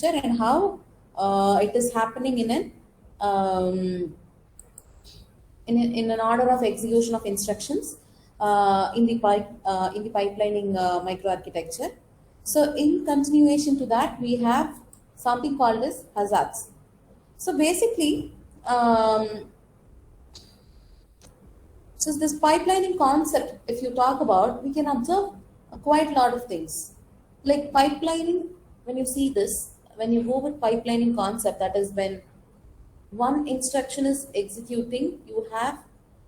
architecture and how it is happening in an order of execution of instructions in the pipelining microarchitecture. So in continuation to that, we have something called as hazards. So basically, so this pipelining concept, if you talk about, we can observe quite a lot of things. Like pipelining, when you see this, when you go with pipelining concept, that is when one instruction is executing, you have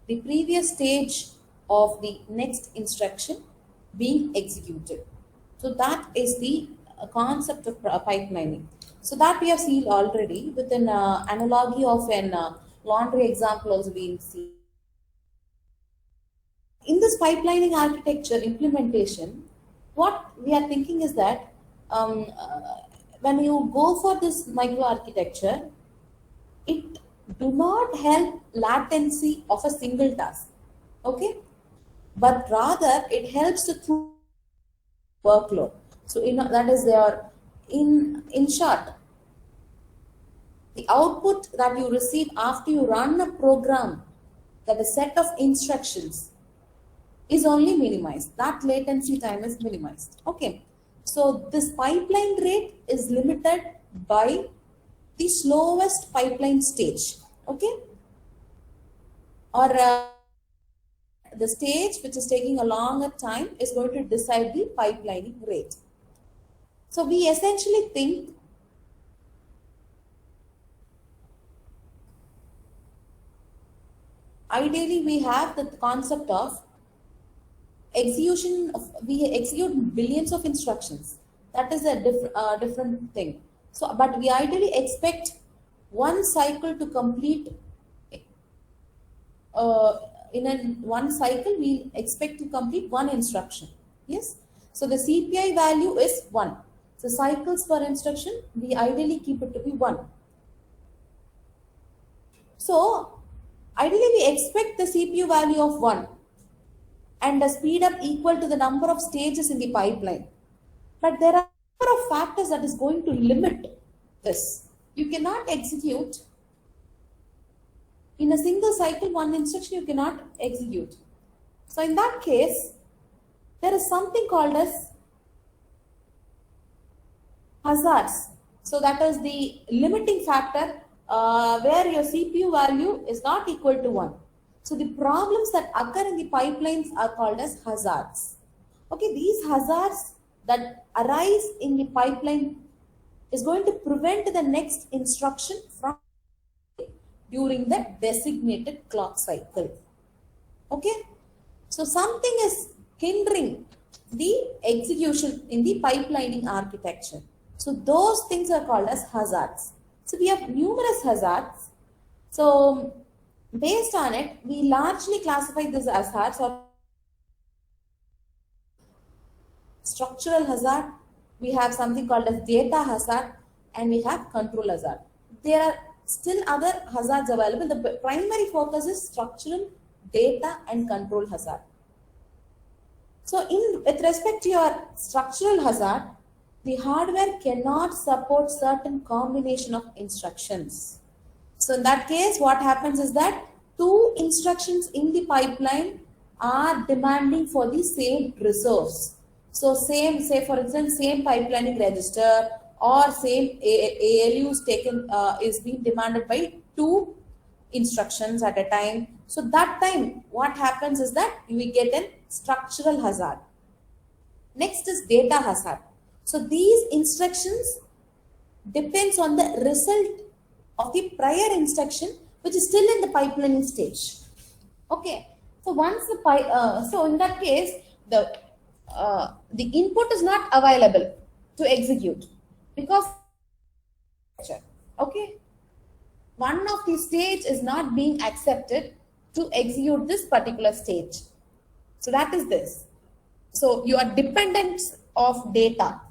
the previous stage of the next instruction being executed. So that is the concept of pipelining. So that we have seen already with an analogy of an laundry example also being seen. In this pipelining architecture implementation, what we are thinking is that when you go for this microarchitecture, it do not help latency of a single task, okay? But rather it helps to through workload. So that is there. In short, the output that you receive after you run a program, that a set of instructions, is only minimized. That latency time is minimized. Okay. So this pipeline rate is limited by the slowest pipeline stage. Okay. Or the stage which is taking a longer time is going to decide the pipelining rate. So we essentially think ideally we have the concept of execution of, we execute billions of instructions. That is a different thing. So, but we ideally expect one cycle to complete. One cycle, we expect to complete one instruction. Yes. So the CPI value is 1. So cycles per instruction, we ideally keep it to be 1. So ideally we expect the CPU value of 1 and a speed up equal to the number of stages in the pipeline. But there are a number of factors that is going to limit this. You cannot execute in a single cycle, one instruction you cannot execute. So in that case, there is something called as hazards. So that is the limiting factor where your CPU value is not equal to 1. So the problems that occur in the pipelines are called as hazards. Okay, these hazards that arise in the pipeline is going to prevent the next instruction from during the designated clock cycle. Okay, so something is hindering the execution in the pipelining architecture. So those things are called as hazards. So we have numerous hazards. So based on it, we largely classify these as hazards or structural hazard. We have something called as data hazard, and we have control hazard. There are still other hazards available. The primary focus is structural, data, and control hazard. So with respect to your structural hazard, the hardware cannot support certain combination of instructions. So in that case, what happens is that two instructions in the pipeline are demanding for the same resource. So same, say for example, same pipelining register or same ALUs taken is being demanded by two instructions at a time. So that time, what happens is that we get a structural hazard. Next is data hazard. So these instructions depends on the result of the prior instruction, which is still in the pipelining stage. Okay. So once the so in that case, the input is not available to execute because okay, one of the stage is not being accepted to execute this particular stage. So that is this. So your dependence of data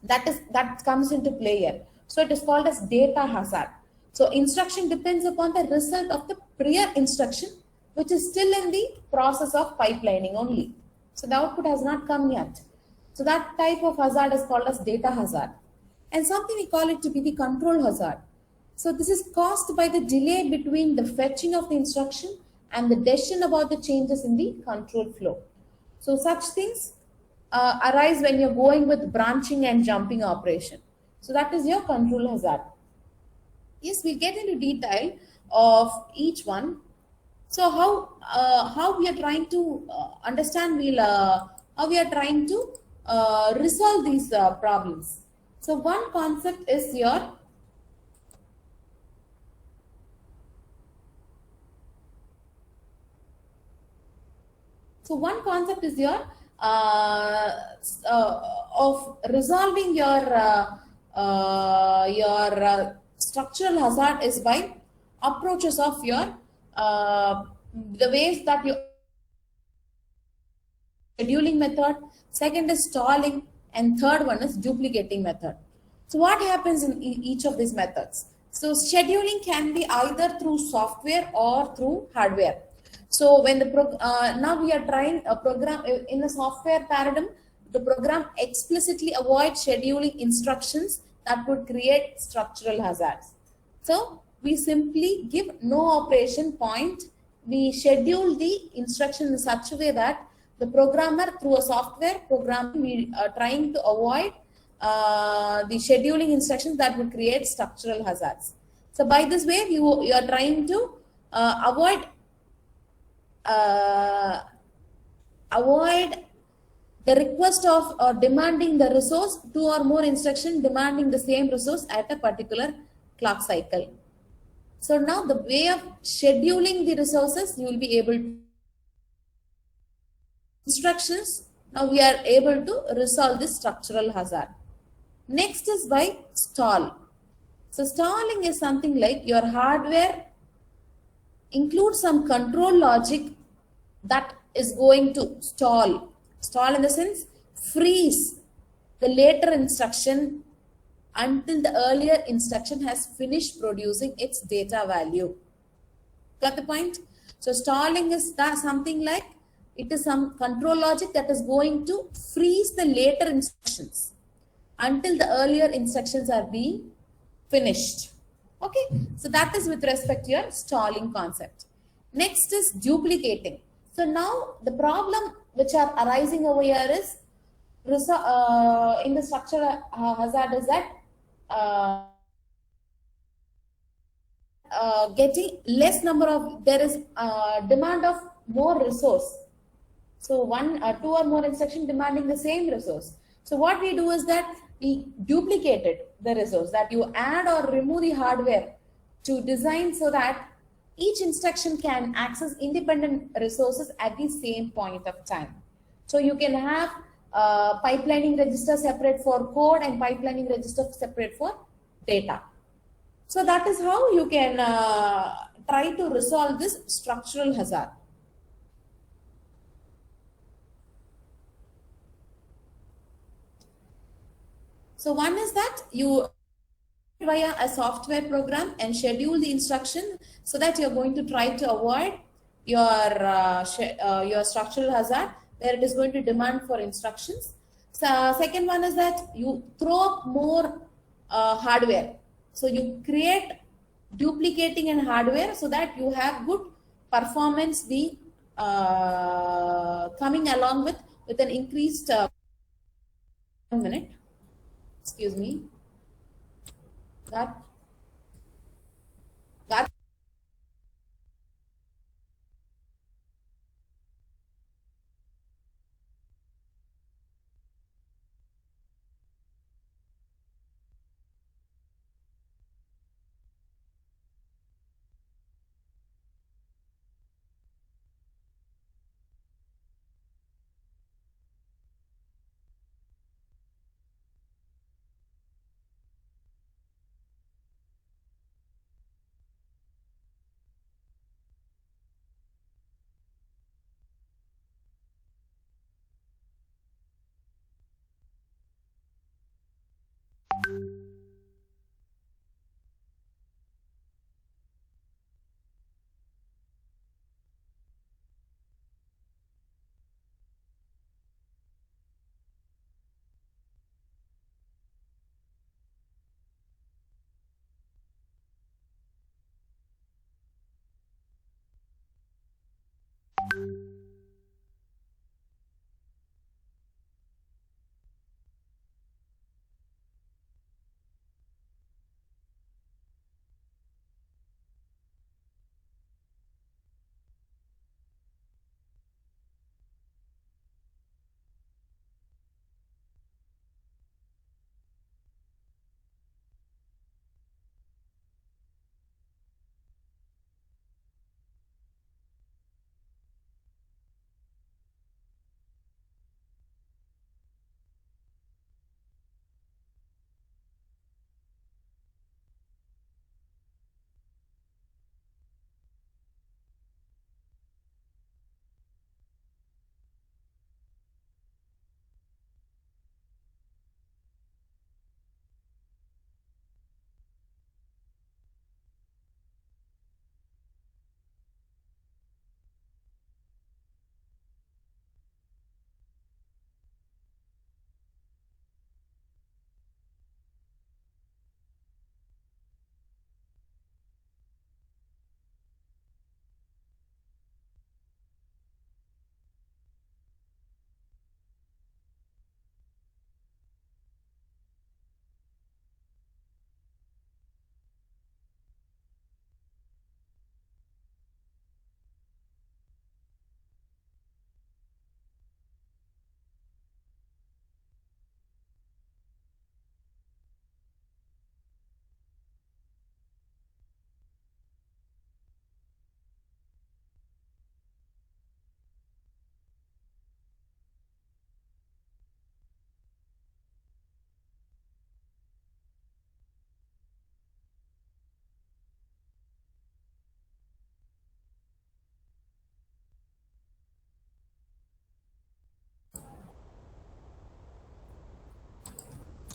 that comes into play here. So it is called as data hazard. So instruction depends upon the result of the prior instruction, which is still in the process of pipelining only. So the output has not come yet. So that type of hazard is called as data hazard. and something we call it to be the control hazard. So this is caused by the delay between the fetching of the instruction and the decision about the changes in the control flow. So such things arise when you're going with branching and jumping operation. So that is your control hazard. Yes, we'll get into detail of each one. So how we are trying to understand, how we are trying to resolve these problems. So one concept is your uh, of resolving your structural hazard is by approaches of your the ways that you scheduling method, second is stalling, and third one is duplicating method. So what happens in each of these methods? So scheduling can be either through software or through hardware. So when now we are trying a program in the software paradigm, the program explicitly avoids scheduling instructions that would create structural hazards. So we simply give no operation point. We schedule the instruction in such a way that the programmer, through a software program, we are trying to avoid the scheduling instructions that would create structural hazards. So by this way, you are trying to avoid the request of demanding the resource, two or more instruction demanding the same resource at a particular clock cycle. So now the way of scheduling the resources, you will be able to instructions. Now we are able to resolve this structural hazard. Next is by stall. So stalling is something like your hardware includes some control logic that is going to stall. Stall in the sense freeze the later instruction until the earlier instruction has finished producing its data value. Got the point? So stalling is that something like it is some control logic that is going to freeze the later instructions until the earlier instructions are being finished. Okay, so that is with respect to your stalling concept. Next is duplicating. So now the problem which are arising over here is in the structural hazard is that getting less number of, there is demand of more resource. So two or more instruction demanding the same resource. So what we do is that we duplicated the resource, that you add or remove the hardware to design so that each instruction can access independent resources at the same point of time. So you can have pipelining register separate for code and pipelining register separate for data. So that is how you can try to resolve this structural hazard. So one is that you via a software program and schedule the instruction so that you're going to try to avoid your structural hazard where it is going to demand for instructions. So second one is that you throw up more hardware. So you create duplicating in hardware so that you have good performance be coming along with an increased 1 minute. Excuse me. That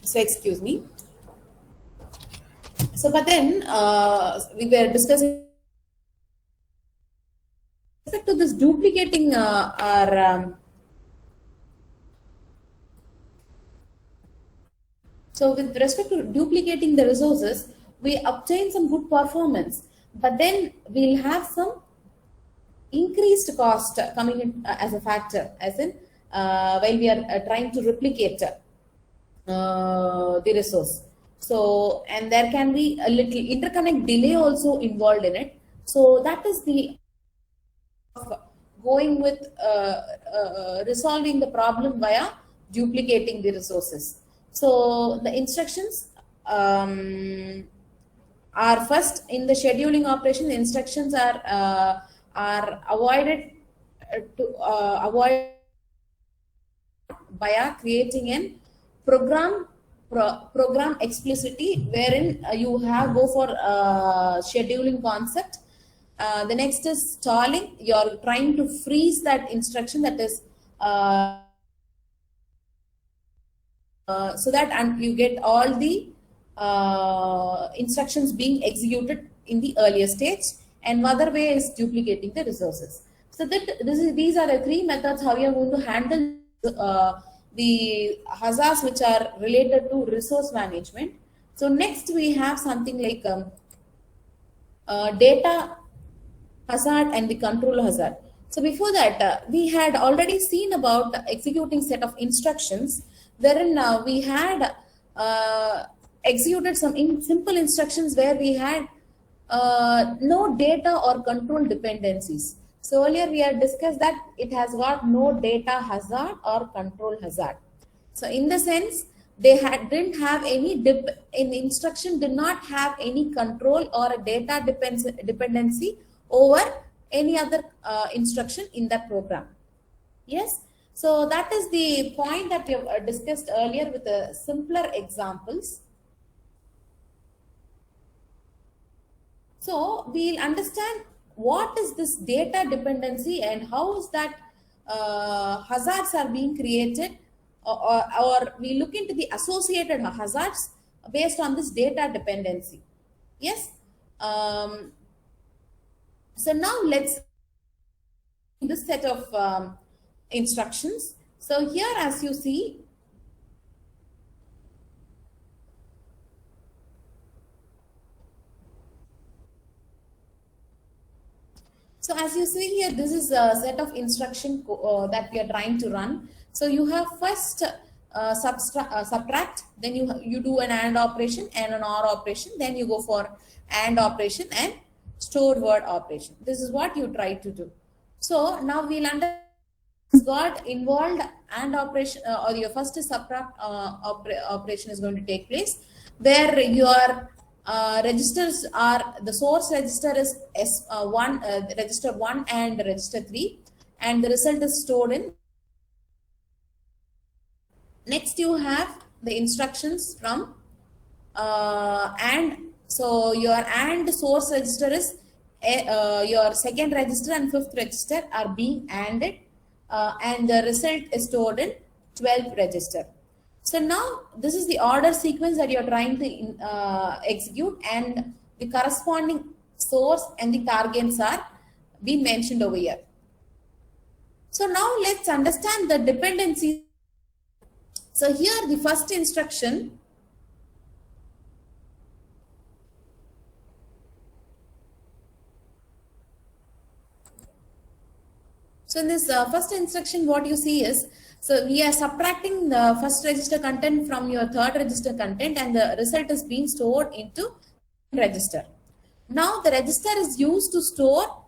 So excuse me. So but then we were discussing with respect to this duplicating our so with respect to duplicating the resources, we obtain some good performance, but then we'll have some increased cost coming in as a factor, as in while we are trying to replicate the resource. So, and there can be a little interconnect delay also involved in it. So that is the going with resolving the problem via duplicating the resources. So the instructions are first in the scheduling operation. The instructions are avoided to avoid via creating an program explicitly, wherein you have go for scheduling concept. The next is stalling. You're trying to freeze that instruction, that is so that and you get all the instructions being executed in the earlier stage. And other way is duplicating the resources. So that these are the three methods how you are going to handle the hazards which are related to resource management. So next we have something like data hazard and the control hazard. So before that, we had already seen about executing set of instructions, wherein we had executed some simple instructions where we had no data or control dependencies. So earlier we had discussed that it has got no data hazard or control hazard. So in the sense, they didn't have any in instruction did not have any control or a data dependency over any other instruction in that program. Yes. So that is the point that we have discussed earlier with the simpler examples. So we'll understand what is this data dependency and how is that hazards are being created, or we look into the associated hazards based on this data dependency. Yes. So now let's this set of instructions. So here, as you see, so as you see here, this is a set of instruction that we are trying to run. So you have first subtract, then you do an AND operation and an OR operation, then you go for AND operation and stored word operation. This is what you try to do. So now we'll understand got involved AND operation or your first subtract operation is going to take place, where your registers are the source register is S1 register 1 and register 3, and the result is stored in. Next you have the instructions from AND. So your AND source register is your second register and fifth register are being ANDed, and the result is stored in 12th register. So now this is the order sequence that you're trying to execute, and the corresponding source and the targets are being mentioned over here. So now let's understand the dependency. So here the first instruction, so in this first instruction, what you see is, so we are subtracting the first register content from your third register content, and the result is being stored into register. Now the register is used to store,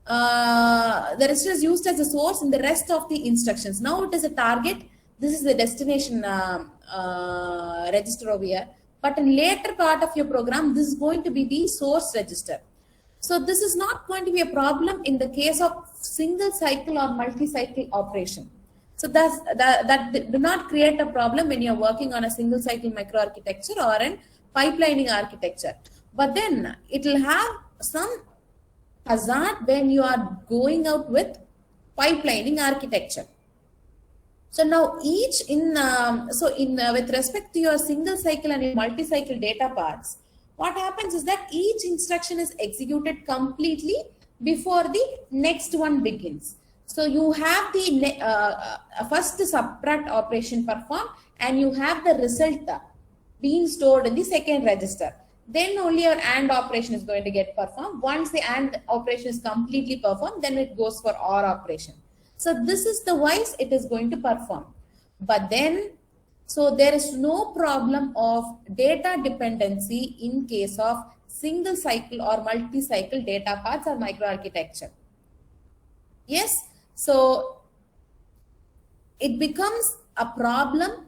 the register is used as a source in the rest of the instructions. Now it is a target. This is the destination register over here. But in later part of your program, this is going to be the source register. So this is not going to be a problem in the case of single cycle or multi-cycle operation. So that do not create a problem when you're working on a single cycle microarchitecture or in pipelining architecture. But then it will have some hazard when you are going out with pipelining architecture. So now each in with respect to your single cycle and your multi-cycle data parts, what happens is that each instruction is executed completely before the next one begins. So you have the first subtract operation performed, and you have the result being stored in the second register. Then only your AND operation is going to get performed. Once the AND operation is completely performed, then it goes for OR operation. So this is the wise it is going to perform. But then, so there is no problem of data dependency in case of single cycle or multi-cycle data paths or microarchitecture. Yes, so it becomes a problem,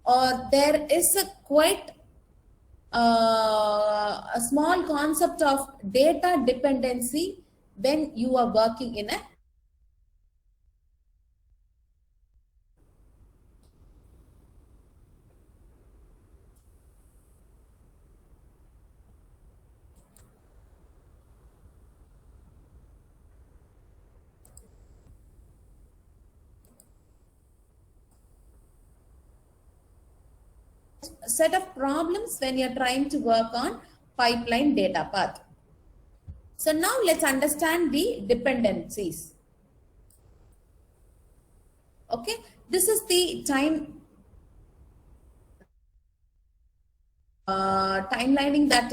or there is a quite a small concept of data dependency when you are working in a set of problems when you're trying to work on pipeline data path. So now let's understand the dependencies. Okay, this is the timelining that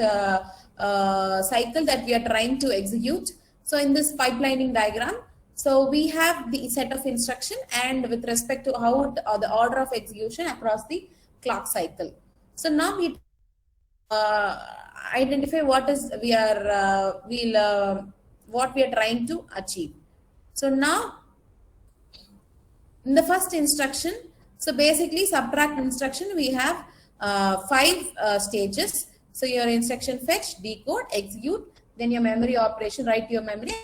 cycle that we are trying to execute. So in this pipelining diagram, so we have the set of instruction and with respect to how the order of execution across the clock cycle. So now we identify what is what we are trying to achieve. So now in the first instruction, so basically subtract instruction, we have 5 stages. So your instruction fetch, decode, execute, then your memory operation, write to your memory,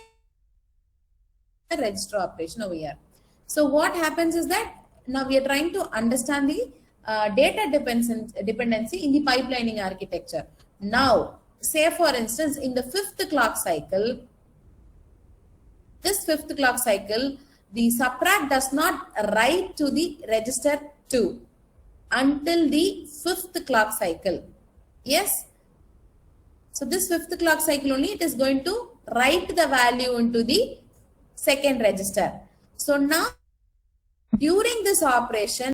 register operation over here. So what happens is that now we are trying to understand the data dependency in the pipelining architecture. Now, say for instance, in the 5th clock cycle, this 5th clock cycle, the subtract does not write to the register 2 until the 5th clock cycle. Yes. So this 5th clock cycle only it is going to write the value into the second register. So now during this operation,